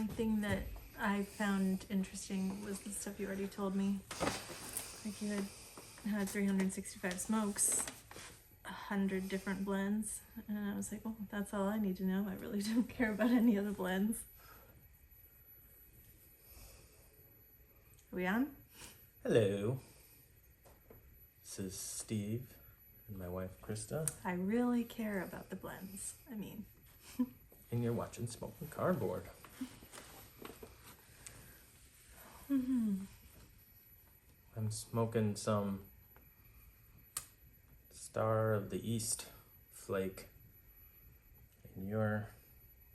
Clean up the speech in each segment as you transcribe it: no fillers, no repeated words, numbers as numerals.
only thing that I found interesting was the stuff you already told me. Like you had 365 smokes, 100 different blends, and I was like, well, that's all I need to know. I really don't care about any of the blends. Are we on? Hello. This is Steve and my wife Krista, I really care about the blends. I mean, and you're watching Smoking Cardboard. I'm smoking some Star of the East flake, and you're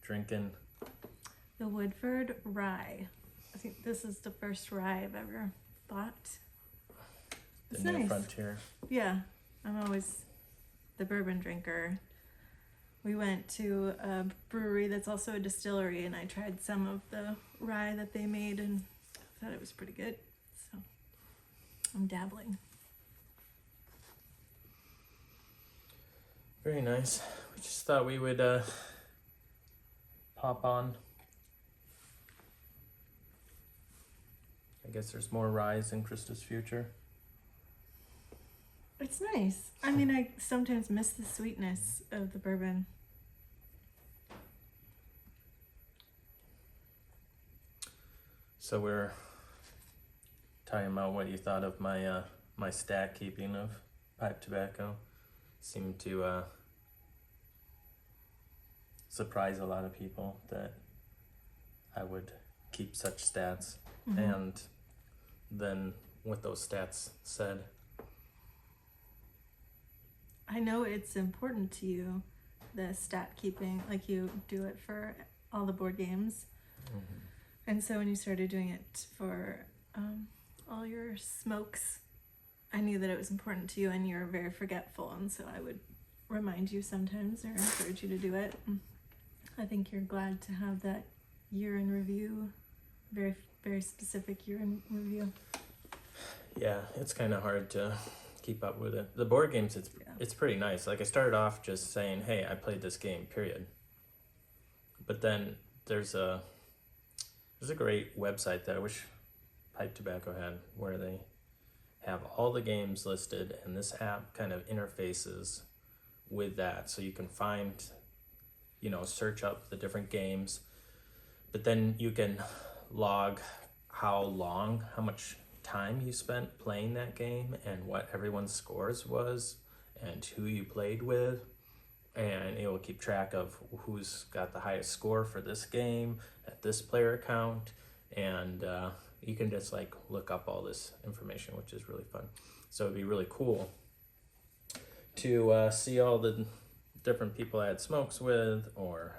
drinking the Woodford Rye. I think this is the first rye I've ever bought. the It's New nice. Frontier. Yeah, I'm always the bourbon drinker. We went to a brewery that's also a distillery, and I tried some of the rye that they made and thought it was pretty good. So I'm dabbling. Very nice. We just thought we would pop on. I guess there's more rise in Krista's future. It's nice. I mean, I sometimes miss the sweetness of the bourbon. So we're talking about what you thought of my my stack keeping of pipe tobacco. Seemed to surprise a lot of people that I would keep such stats, and then what those stats said. I know it's important to you, the stat keeping, like you do it for all the board games. And so when you started doing it for all your smokes, I knew that it was important to you, and you're very forgetful, and so I would remind you sometimes or encourage you to do it. I think you're glad to have that year in review, very, very specific year in review. Yeah, it's kind of hard to keep up with it. The board games, it's pretty nice. Like I started off just saying, hey, I played this game, period. But then there's a great website that I wish Pipe Tobacco had, where they have all the games listed, and this app kind of interfaces with that, so you can find, search up the different games, but then you can log how much time you spent playing that game, and what everyone's scores was, and who you played with, and it will keep track of who's got the highest score for this game at this player account, and you can just like look up all this information, which is really fun. So it'd be really cool to see all the different people I had smokes with, or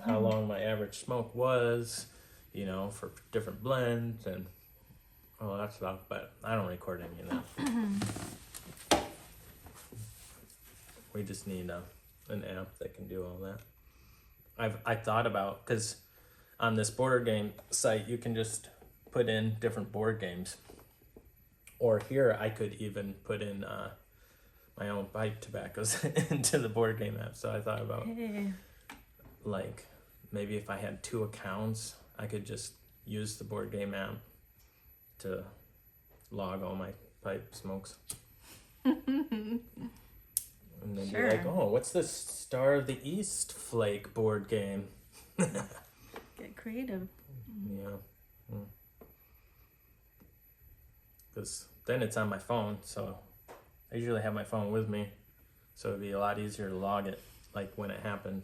how long my average smoke was, for different blends and all that stuff. But I don't record any of that. We just need an app that can do all that. I thought about, because on this board game site you can just put in different board games, or here I could even put in my own pipe tobaccos into the board game app. So I thought about like maybe if I had 2 accounts, I could just use the board game app to log all my pipe smokes. And then be like, oh, what's this Star of the East flake board game? Get creative. Yeah. Because then it's on my phone, so I usually have my phone with me, so it'd be a lot easier to log it, like when it happened,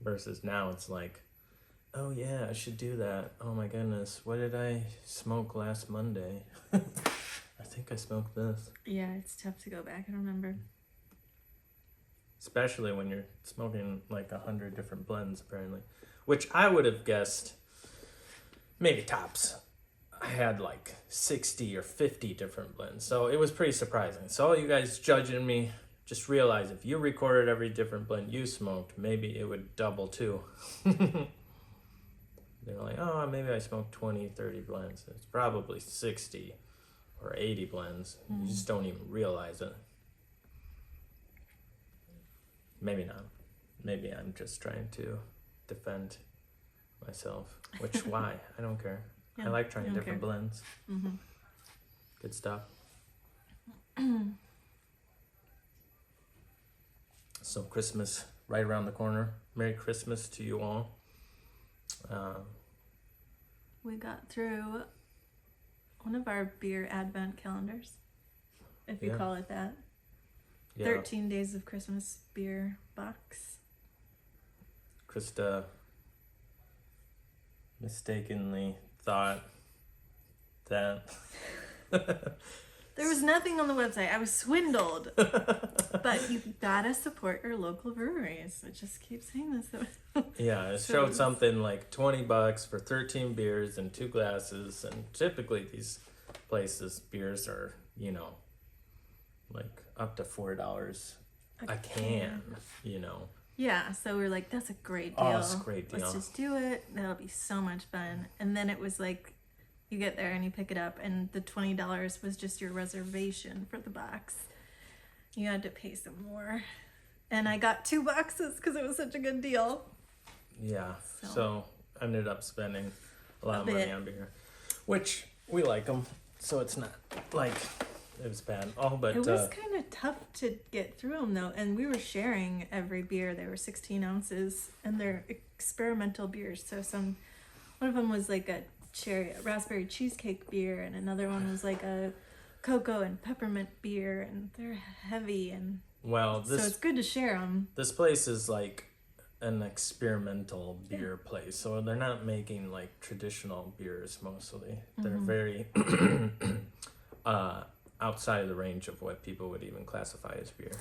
versus now it's like, oh yeah, I should do that. Oh my goodness, what did I smoke last Monday? I think I smoked this. Yeah, it's tough to go back and remember. Especially when you're smoking like 100 different blends, apparently. Which I would have guessed, maybe tops, I had like 60 or 50 different blends. So it was pretty surprising. So all you guys judging me, just realize if you recorded every different blend you smoked, maybe it would double too. They're like, oh, maybe I smoked 20, 30 blends. It's probably 60 or 80 blends. You just don't even realize it. Maybe not. Maybe I'm just trying to defend myself. Which, why? I don't care. Yeah, I like trying don't different care. blends. Mm-hmm. Good stuff. So Christmas right around the corner. Merry Christmas to you all. We got through one of our beer advent calendars, if you Yeah. call it that. Yeah, 13 days of Christmas beer box. Krista mistakenly thought that There was nothing on the website. I was swindled. But you gotta support your local breweries. It just keeps saying this. yeah, it So showed it's- something like $20 for 13 beers and 2 glasses, and typically these places beers are, you know, like up to $4 a can, you know. Yeah, so we're like, that's a great deal. Oh, it's a great deal. Let's just do it. That'll be so much fun. And then it was like, you get there and you pick it up, and the $20 was just your reservation for the box. You had to pay some more. And I got 2 boxes because it was such a good deal. Yeah, So- so I ended up spending a lot A of money bit. on beer, which we like them, so it's not like it was bad. Oh, but It was kind of tough to get through them though, and we were sharing every beer. They were 16 ounces, and they're experimental beers. So one of them was like a raspberry cheesecake beer, and another one was like a cocoa and peppermint beer, and they're heavy, and well, so it's this good to share them. this place is like an experimental beer place, so they're not making like traditional beers mostly. They're very outside of the range of what people would even classify as beer.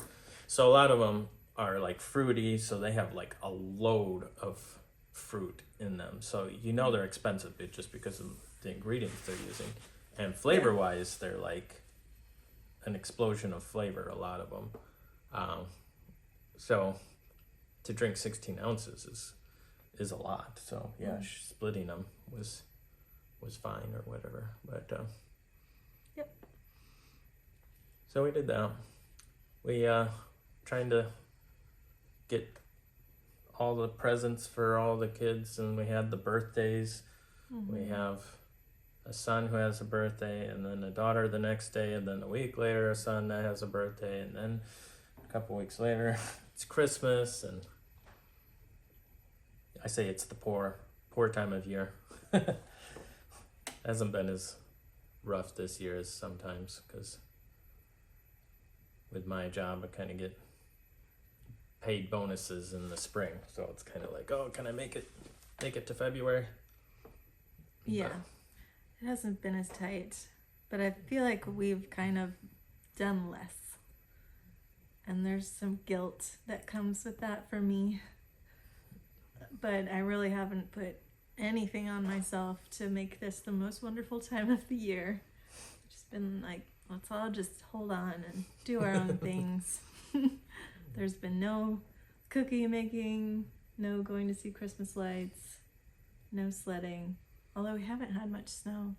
So a lot of them are like fruity, so they have like a load of fruit in them. So you know they're expensive just because of the ingredients they're using. And flavor wise, they're like an explosion of flavor, a lot of them. So to drink 16 ounces is a lot. So yeah, splitting them was fine or whatever. But Yep. So we did that. We trying to get all the presents for all the kids, and we had the birthdays. We have a son who has a birthday, and then a daughter the next day, and then a week later a son that has a birthday, and then a couple weeks later it's Christmas. And I say it's the poor time of year. Hasn't been as rough this year as sometimes, because with my job I kind of get paid bonuses in the spring, so it's kind of like, oh, can I make it to February? Yeah, it hasn't been as tight, but I feel like we've kind of done less. And there's some guilt that comes with that for me. But I really haven't put anything on myself to make this the most wonderful time of the year. Just been like, let's all just hold on and do our own things. There's been no cookie making, no going to see Christmas lights, no sledding. Although we haven't had much snow.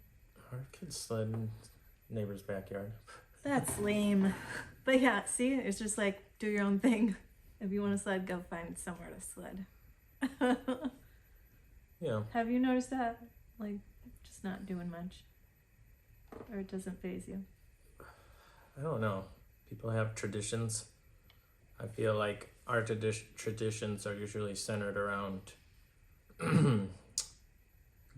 Our kids sled in neighbor's backyard. That's lame. But yeah, see, it's just like, do your own thing. If you want to sled, go find somewhere to sled. Yeah. Have you noticed that? Like, just not doing much? Or it doesn't faze you? I don't know. People have traditions. I feel like our traditions are usually centered around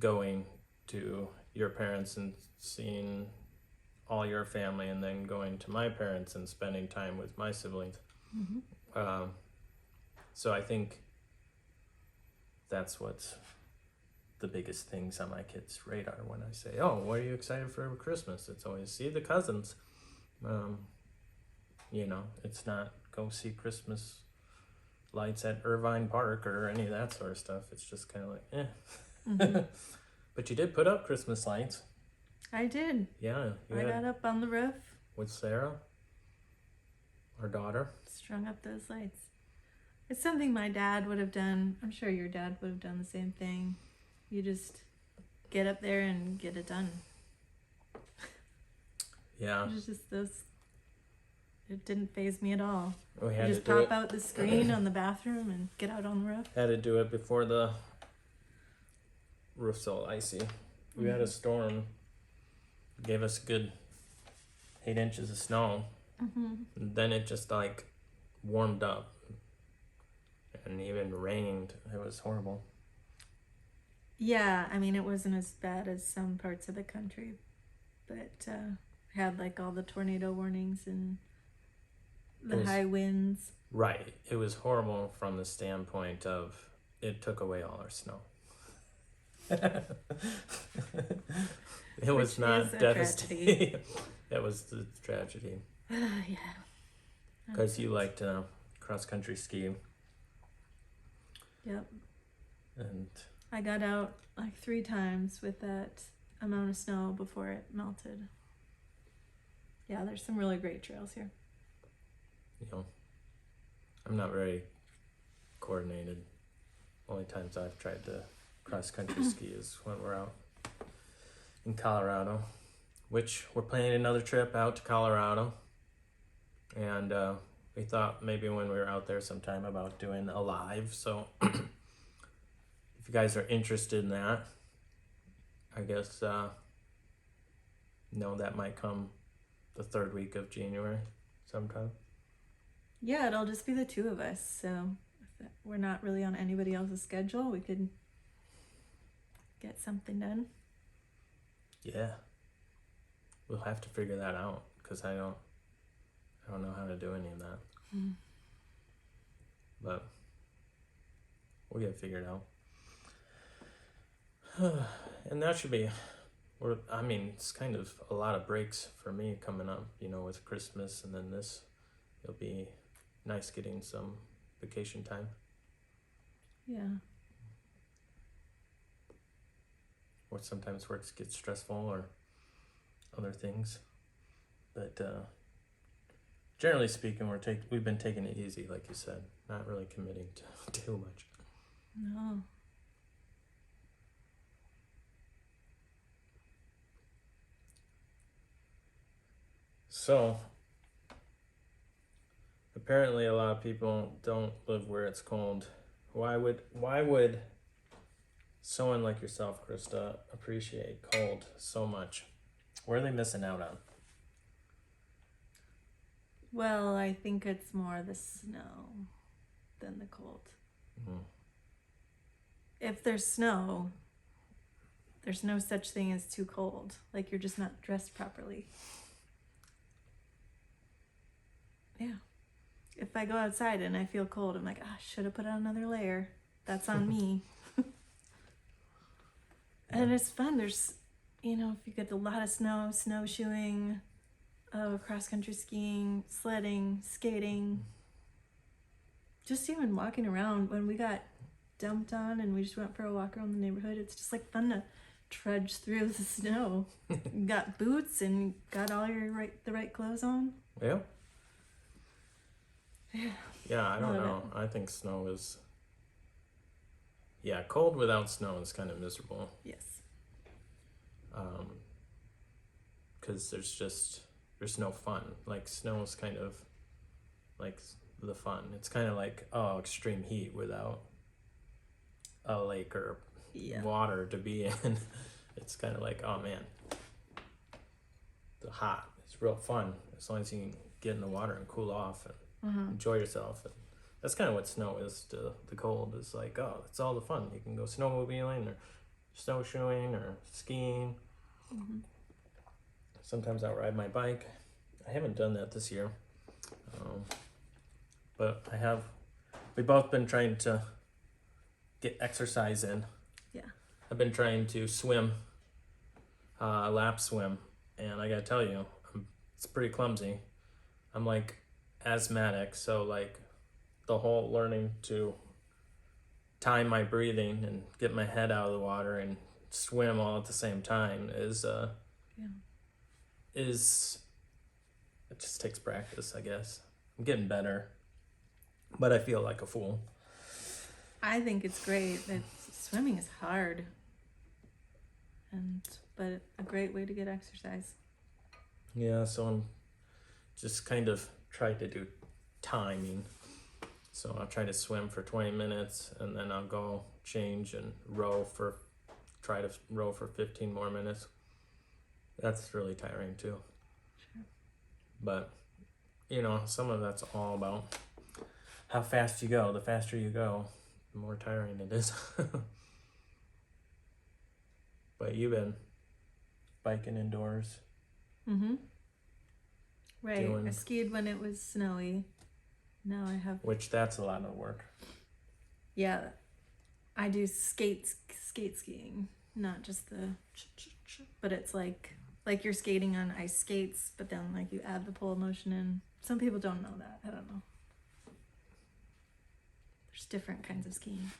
going to your parents and seeing all your family, and then going to my parents and spending time with my siblings. So I think that's what's the biggest things on my kids' radar when I say, oh, what are you excited for Christmas? It's always see the cousins. You know, it's not go see Christmas lights at Irvine Park or any of that sort of stuff. It's just kind of like, eh. But you did put up Christmas lights. I did. Yeah, you I had got up on the roof, with Sarah, our daughter. strung up those lights. It's something my dad would have done. I'm sure your dad would have done the same thing. You just get up there and get it done. Yeah, It was just those. It didn't faze me at all. we You had to just do pop it. out the screen on the bathroom and get out on the roof. Had to do it before the roof's all icy. We had a storm, gave us a good 8 inches of snow. And then it just like warmed up and even rained. It was horrible. Yeah, I mean, it wasn't as bad as some parts of the country, but had like all the tornado warnings and the high winds. Right. It was horrible from the standpoint of it took away all our snow. It was not devastating. That was the tragedy. Yeah. Because you like to cross country ski. Yep. And I got out like 3 times with that amount of snow before it melted. Yeah, there's some really great trails here. you know, I'm not very coordinated. Only times I've tried to cross country ski is when we're out in Colorado, which we're planning another trip out to Colorado. And we thought maybe when we were out there sometime about doing a live. So if you guys are interested in that, I guess, that might come the 3rd week of January sometime. Yeah, it'll just be the 2 of us. So if we're not really on anybody else's schedule, we could get something done. Yeah. We'll have to figure that out because I don't know how to do any of that. But we'll get it figured out. And that should be, it's kind of a lot of breaks for me coming up, with Christmas and then this. It'll be nice getting some vacation time. Yeah. Or sometimes work gets stressful or other things. But generally speaking, we've been taking it easy, like you said, not really committing to too much. No. So, apparently a lot of people don't live where it's cold. Why would someone like yourself, Krista, appreciate cold so much? What are they missing out on? Well, I think it's more the snow than the cold. Mm-hmm. If there's snow, there's no such thing as too cold. Like, you're just not dressed properly. Yeah. If I go outside and I feel cold, I'm like, I should have put on another layer. That's on me. And it's fun. There's, if you get a lot of snow, snowshoeing, cross-country skiing, sledding, skating. Just even walking around. When we got dumped on and we just went for a walk around the neighborhood, it's just like fun to trudge through the snow. You got boots and got all the right clothes on. Yeah. Yeah. Yeah, I don't know. I think snow is... Yeah, cold without snow is kind of miserable. Yes. Because there's no fun. Like, snow is kind of like the fun. It's kind of like, extreme heat without a lake or water to be in. It's kind of like, oh man, the hot. It's real fun as long as you can get in the water and cool off and enjoy yourself. And that's kind of what snow is to the cold. It's like, it's all the fun. You can go snowmobiling or snowshoeing or skiing. Mm-hmm. Sometimes I'll ride my bike. I haven't done that this year. But we've both been trying to get exercise in. Yeah. I've been trying to swim, lap swim, and I gotta tell you, it's pretty clumsy. I'm like asthmatic, so like the whole learning to time my breathing and get my head out of the water and swim all at the same time is it just takes practice, I guess. I'm getting better, but I feel like a fool. I think it's great. Swimming is hard, but a great way to get exercise. Yeah, so I'm just kind of trying to do timing. So I'll try to swim for 20 minutes and then I'll go change and row for a try to row for 15 more minutes. That's really tiring too. Sure. But, you know, some of that's all about how fast you go. The faster you go, the more tiring it is. But you've been biking indoors. Mm-hmm. Right. I Doing- skied when it was snowy. Now I have. Which that's a lot of work. Yeah, I do skate skiing, not just the. But it's like you're skating on ice skates, but then like you add the pole motion in. Some people don't know that. I don't know. There's different kinds of skiing.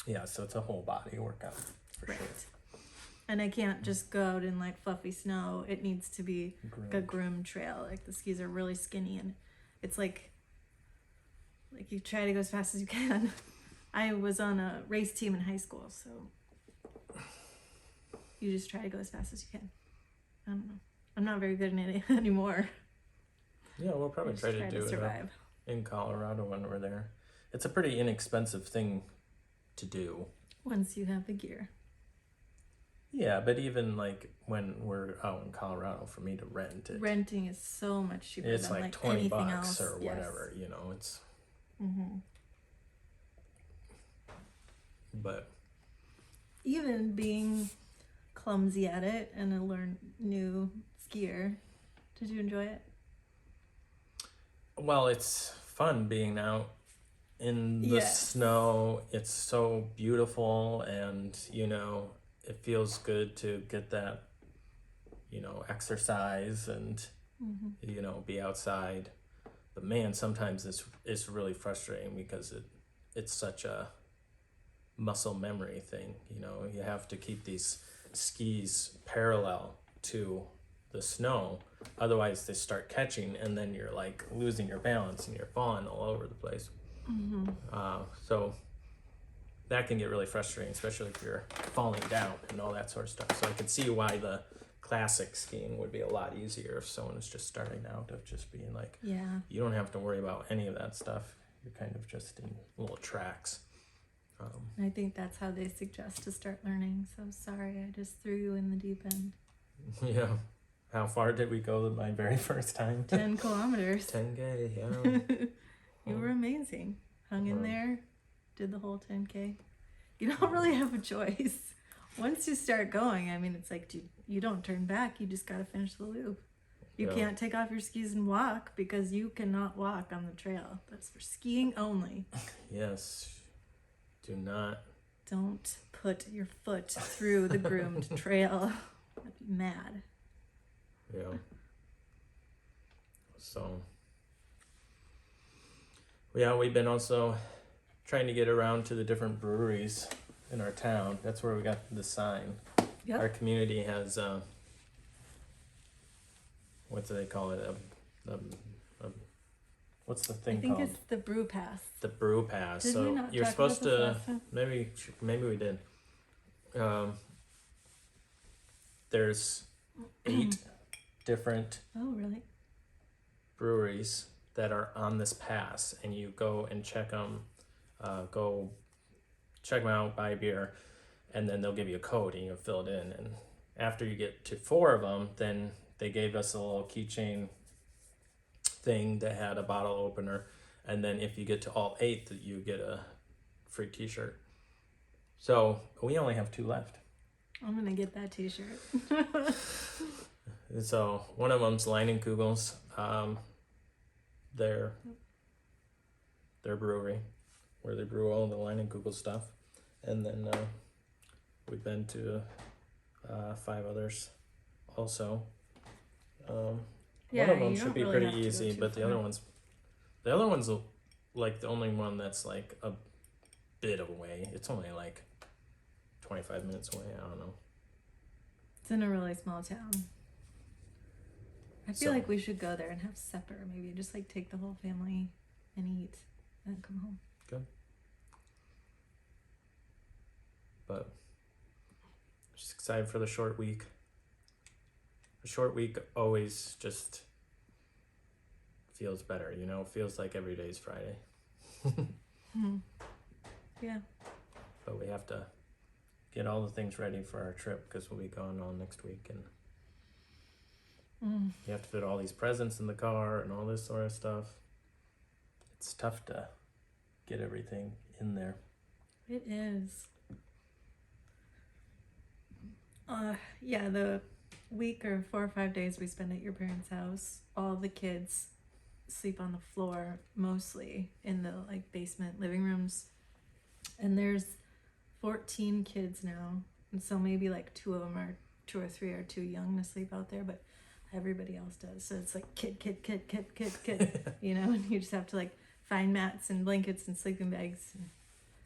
Yeah, so it's a whole body workout for Right. sure. And I can't just go out in like fluffy snow. It needs to be like a Groomed. groomed trail. Like the skis are really skinny and it's like you try to go as fast as you can. I was on a race team in high school, so you just try to go as fast as you can. I don't know. I'm not very good at it anymore. Yeah, we'll probably I just try to do it up survive. in Colorado when we're there. It's a pretty inexpensive thing to do. Once you have the gear. Yeah, but even like when we're out in Colorado, for me to rent it, Renting is so much cheaper it's than like 20 anything bucks else. or Yes. whatever, you know, it's, Mm-hmm. but Even being clumsy at it and a new skier, did you enjoy it? well, it's fun being out in the Yes. snow. It's so beautiful, and you know, it feels good to get that, you know, exercise and Mm-hmm. you know, be outside. But man, sometimes it's really frustrating because it's such a muscle memory thing. You know, you have to keep these skis parallel to the snow, otherwise they start catching, and then you're like losing your balance and you're falling all over the place. Mm-hmm. So that can get really frustrating, especially if you're falling down and all that sort of stuff. So I can see why the classic skiing would be a lot easier if someone is just starting out, of just being like, Yeah. you don't have to worry about any of that stuff. You're kind of just in little tracks. I think that's how they suggest to start learning. So sorry, I just threw you in the deep end. Yeah. How far did we go my very first time? 10 kilometers. 10K, yeah. You were amazing. Hung in Wow. there, did the whole 10K. You don't really have a choice. Once you start going, I mean, it's like you don't turn back. You just got to finish the loop. You Yeah. can't take off your skis and walk because you cannot walk on the trail. That's for skiing only. Yes. Do not. Don't put your foot through the groomed trail. I'd be mad. Yeah. So. Yeah, we've been also trying to get around to the different breweries in our town. That's where we got the sign. Yep. Our community has, what do they call it? What's the I thing think called? it's the brew pass. The brew pass. Did So we not you're talk supposed about this to, last time? maybe we did. There's 8 different Oh, really? breweries that are on this pass, and you go and check them, go check them out, buy a beer, and then they'll give you a code and you fill it in. And after you get to 4 of them, then they gave us a little keychain thing that had a bottle opener, and then if you get to all 8, that you get a free t-shirt. So we only have 2 left. I'm gonna get that T-shirt. And so one of them's Leinenkugel's, their brewery, where they brew all the Leinenkugel stuff. And then we've been to 5 others also. Yeah, one of them you should don't be really pretty have to go easy, too but the far. other one's like the only one that's like a bit away. It's only like 25 minutes away. I don't know. It's in a really small town. I feel So- like we should go there and have supper. Maybe just like take the whole family and eat and come home. But just excited for the short week. A short week always just feels better, you know, feels like every day's Friday. Yeah. But we have to get all the things ready for our trip because we'll be gone all next week, and you have to fit all these presents in the car and all this sort of stuff. It's tough to get everything in there. It is. Yeah, the week or 4 or 5 days we spend at your parents' house, all the kids sleep on the floor, mostly in the like basement living rooms. And there's 14 kids now, and so maybe like 2 or 3 are too young to sleep out there, but everybody else does. So it's like kid, you know, and you just have to like find mats and blankets and sleeping bags.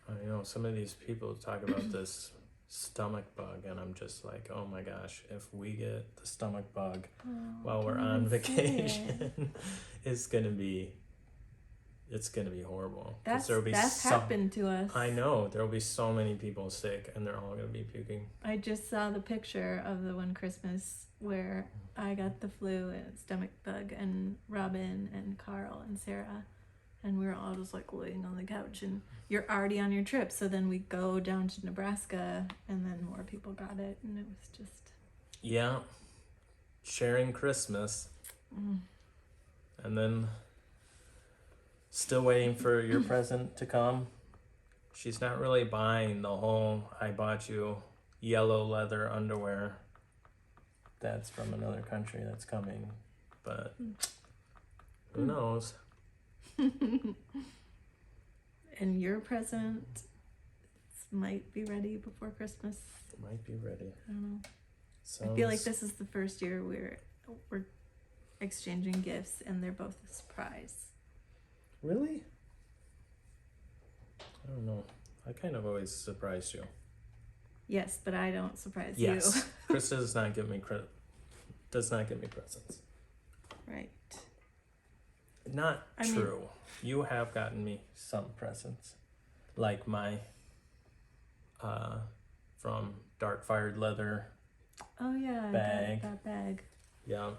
I know some of these people talk about this stomach bug, and I'm just like, oh my gosh, if we get the stomach bug while we're on vacation, it's gonna be horrible. That's happened to us. I know there'll be so many people sick, and they're all gonna be puking. I just saw the picture of the one Christmas where I got the flu and stomach bug, and Robin and Carl and Sarah, and we were all just like laying on the couch, and you're already on your trip. So then we go down to Nebraska, and then more people got it, and it was just... Yeah, sharing Christmas. And then still waiting for your present to come. She's not really buying the whole, I bought you yellow leather underwear. That's from another country that's coming, but who knows? And your present might be ready before Christmas. It might be ready. I don't know. I feel like this is the first year we're exchanging gifts, and they're both a surprise. Really? I don't know. I kind of always surprise you. Yes, but I don't surprise yes. you. Krista does not give me presents. Right. Not true. You have gotten me some presents, like my from Dark Fired Leather. Oh yeah, bag. That bag. Yeah.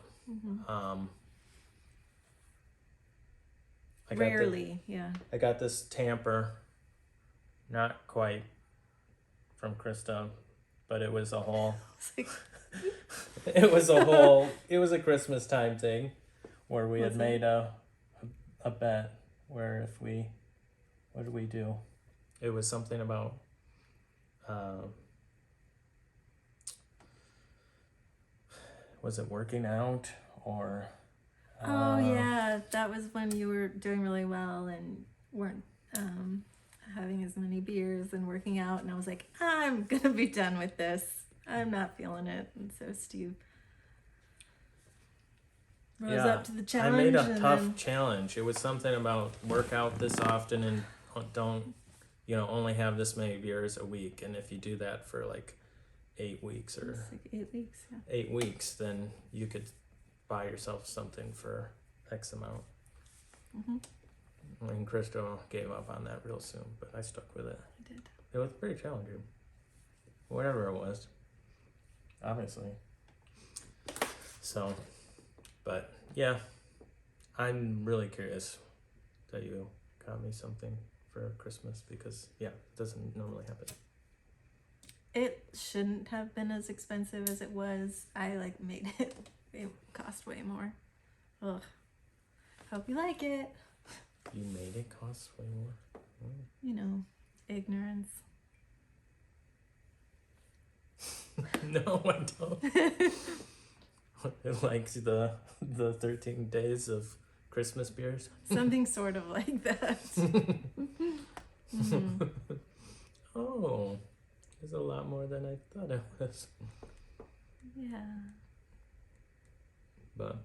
Rarely, yeah. I got this tamper, not quite from Krista, but it was a whole. It was a Christmas time thing, where we had made a bet where if we, what did we do? It was something about, was it working out or? Oh yeah, that was when you were doing really well and weren't having as many beers and working out, and I was like, I'm gonna be done with this. I'm not feeling it. And so Steve rose up to the challenge. I made a tough challenge. It was something about work out this often and don't, only have this many beers a week. And if you do that for like 8 weeks or like 8 weeks, yeah. 8 weeks, then you could buy yourself something for X amount. And Crystal gave up on that real soon, but I stuck with it. I did. It was pretty challenging. Whatever it was. Obviously. So, but yeah, I'm really curious that you got me something for Christmas because, yeah, it doesn't normally happen. It shouldn't have been as expensive as it was. I made it. It cost way more. Ugh. Hope you like it. You made it cost way more? Ignorance. No, I don't. It likes the 13 days of Christmas beers. Something sort of like that. Oh, there's a lot more than I thought it was. Yeah. But,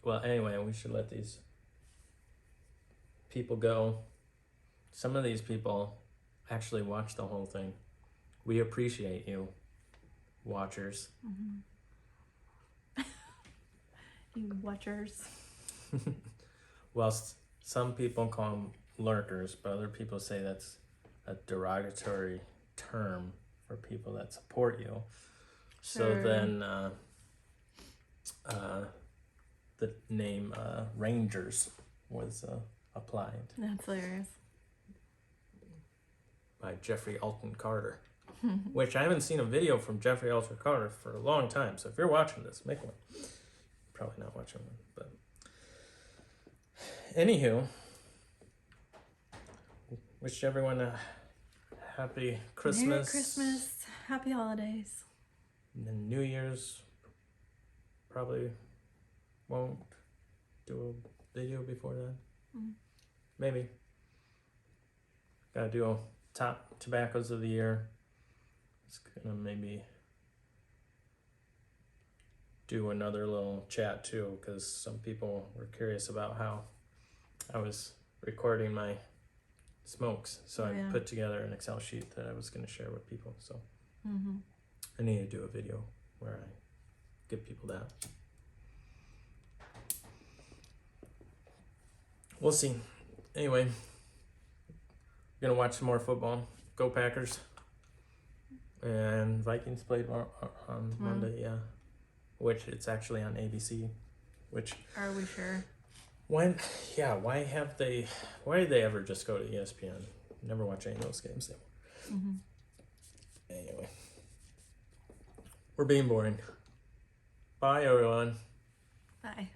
well, anyway, we should let these people go. Some of these people actually watch the whole thing. We appreciate you, watchers. You watchers. Well, some people call them lurkers, but other people say that's a derogatory term for people that support you. So then the name Rangers was applied. That's hilarious. By Jeffrey Alton Carter. which I haven't seen a video from Jeffrey Ultra Carter for a long time. So if you're watching this, make one. Probably not watching one, but anywho, wish everyone a happy Christmas. Merry Christmas, happy holidays. And then New Year's, probably won't do a video before that. Maybe. Gotta do a top tobaccos of the year. It's gonna maybe do another little chat too, because some people were curious about how I was recording my smokes. So I put together an Excel sheet that I was gonna share with people. So I need to do a video where I give people that. We'll see. Anyway, gonna watch some more football. Go Packers. And Vikings played on Monday, yeah. Which it's actually on ABC. Which are we sure? Why did they ever just go to ESPN? Never watch any of those games anymore. Anyway. We're being boring. Bye everyone. Bye.